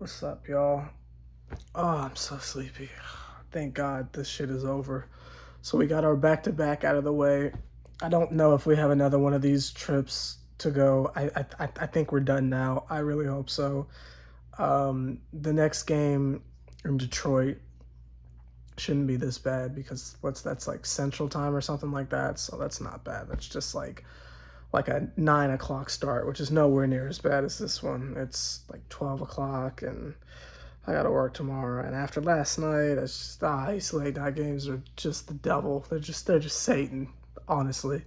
What's up, y'all? Oh, I'm so sleepy. Thank God this shit is over. So we got our back-to-back out of the way. I don't know if we have another one of these trips to go. I think we're done now. I really hope so. The next game in Detroit shouldn't be this bad because that's like Central Time or something like that. So that's not bad. That's just like a 9 o'clock start, which is nowhere near as bad as this one. It's like 12 o'clock and I gotta work tomorrow. And after last night, it's just these late night games are just the devil. They're just Satan, honestly.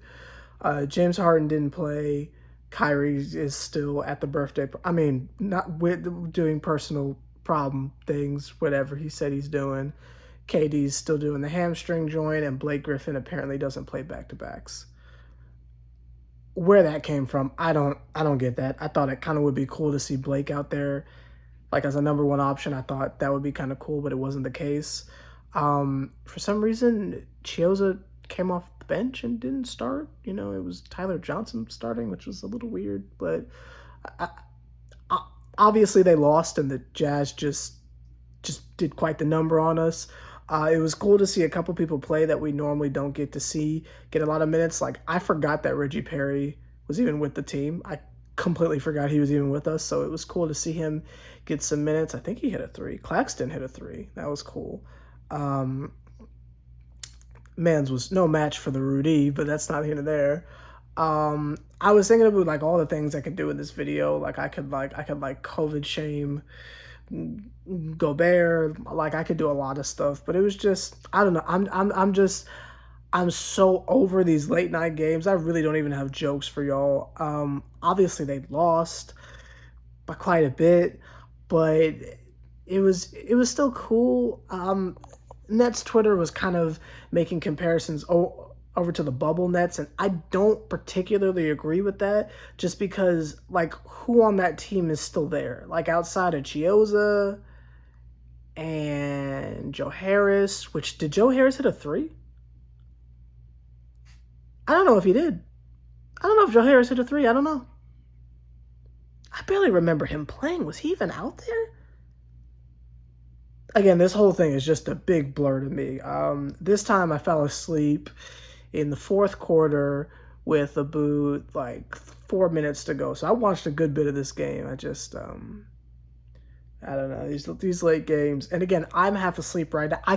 James Harden didn't play. Kyrie is still at the birthday. I mean, not with doing personal problem things, whatever he said he's doing. KD's still doing the hamstring joint, and Blake Griffin apparently doesn't play back to backs. Where that came from, I don't get that. I thought it kind of would be cool to see Blake out there like as a number one option. I thought that would be kind of cool, but it wasn't the case. For some reason, Chioza came off the bench and didn't start. It was Tyler Johnson starting, which was a little weird. But I, obviously, they lost, and the Jazz just did quite the number on us. It was cool to see a couple people play that we normally don't get to see get a lot of minutes. Like I forgot that Reggie Perry was even with the team. I completely forgot he was even with us. So it was cool to see him get some minutes. I think he hit a three. Claxton hit a three. That was cool. Um, Mans was no match for the Rudy, but that's not here nor there. I was thinking about like all the things I could do in this video. Like I could COVID shame Gobert. Like I could do a lot of stuff, but it was just I don't know. I'm so over these late night games. I really don't even have jokes for y'all. Obviously they lost by quite a bit, but it was still cool. Nets Twitter was kind of making comparisons over to the bubble Nets, and I don't particularly agree with that. Just because, like, who on that team is still there? Like outside of Chioza and Joe Harris, which did Joe Harris hit a three? I don't know if he did. I don't know if Joe Harris hit a three. I don't know. I barely remember him playing. Was he even out there? Again, this whole thing is just a big blur to me. This time I fell asleep in the fourth quarter with about like 4 minutes to go. So I watched a good bit of this game. I don't know, these late games. And again, I'm half asleep right now. I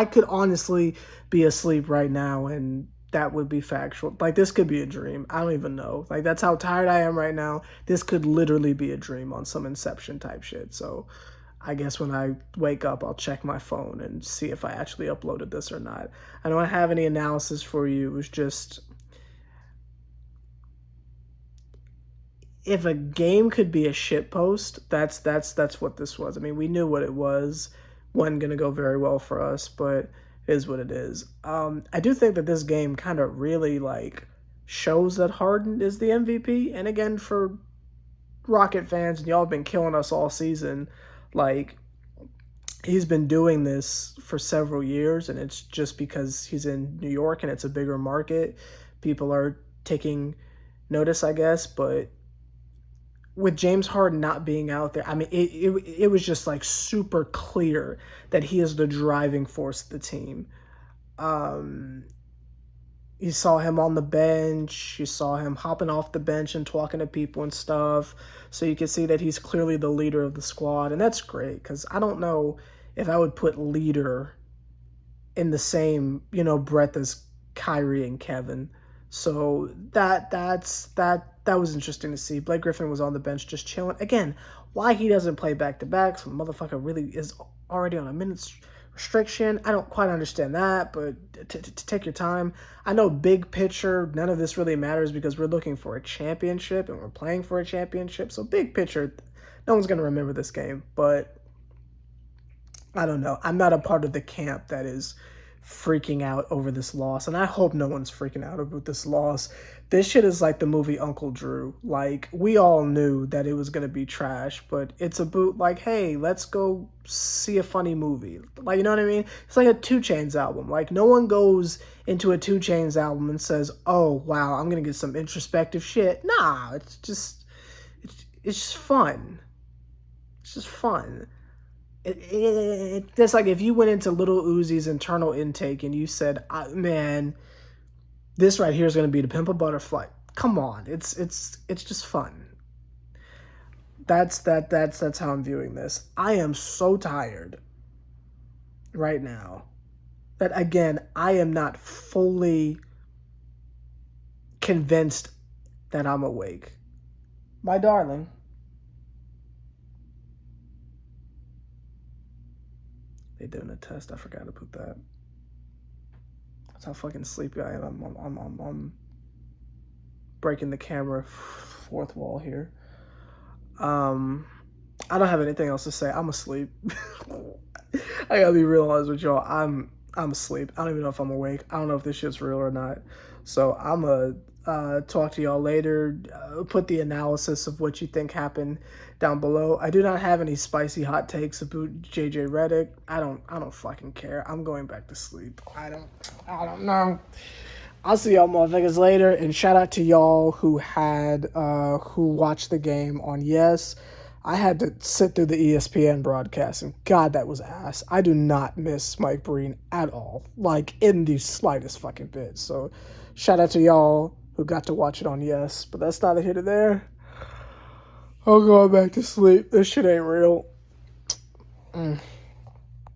could honestly be asleep right now and that would be factual. Like this could be a dream. I don't even know. Like that's how tired I am right now. This could literally be a dream on some Inception type shit. So I guess when I wake up, I'll check my phone and see if I actually uploaded this or not. I don't have any analysis for you. It was just if a game could be a shit post, that's what this was. I mean, we knew what it was. Wasn't gonna go very well for us, but it is what it is. I do think that this game kind of really like shows that Harden is the MVP. And again, for Rocket fans, and y'all have been killing us all season. Like he's been doing this for several years, and it's just because he's in New York and it's a bigger market. People are taking notice, I guess, but with James Harden not being out there, I mean, it was just like super clear that he is the driving force of the team. Um, you saw him on the bench, you saw him hopping off the bench and talking to people and stuff. So you can see that he's clearly the leader of the squad, and that's great because I don't know if I would put leader in the same, breath as Kyrie and Kevin. So that was interesting to see. Blake Griffin was on the bench just chilling. Again, why he doesn't play back to backs when motherfucker really is already on a minutes restriction. I don't quite understand that, but to take your time. I know big picture, none of this really matters because we're looking for a championship and we're playing for a championship. So big picture, no one's gonna remember this game, but I don't know. I'm not a part of the camp that is freaking out over this loss, and I hope no one's freaking out about this loss. This shit is like the movie Uncle Drew. Like we all knew that it was gonna be trash, but it's about like, hey, let's go see a funny movie. Like you know what I mean? It's like a 2 Chainz album. Like no one goes into a 2 Chainz album and says, "Oh wow, I'm gonna get some introspective shit." Nah, it's just fun. It's just fun. It's like if you went into Little Uzi's internal intake and you said, "Man, this right here is going to be the Pimp a Butterfly." Come on, it's just fun. That's how I'm viewing this. I am so tired right now that, again, I am not fully convinced that I'm awake. My darling. They doing a test. I forgot to put that. That's how fucking sleepy I am. I'm breaking the camera fourth wall here. I don't have anything else to say. I'm asleep. I gotta be real honest with y'all. I'm asleep. I don't even know if I'm awake. I don't know if this shit's real or not. So I'm gonna talk to y'all later. Put the analysis of what you think happened down below. I do not have any spicy hot takes about JJ Redick. I don't fucking care. I'm going back to sleep. I don't know. I'll see y'all motherfuckers later, and shout out to y'all who watched the game on Yes. I had to sit through the ESPN broadcast, and God, that was ass. I do not miss Mike Breen at all, like in the slightest fucking bit. So, shout out to y'all who got to watch it on Yes, but that's neither here nor there. I'm going back to sleep. This shit ain't real.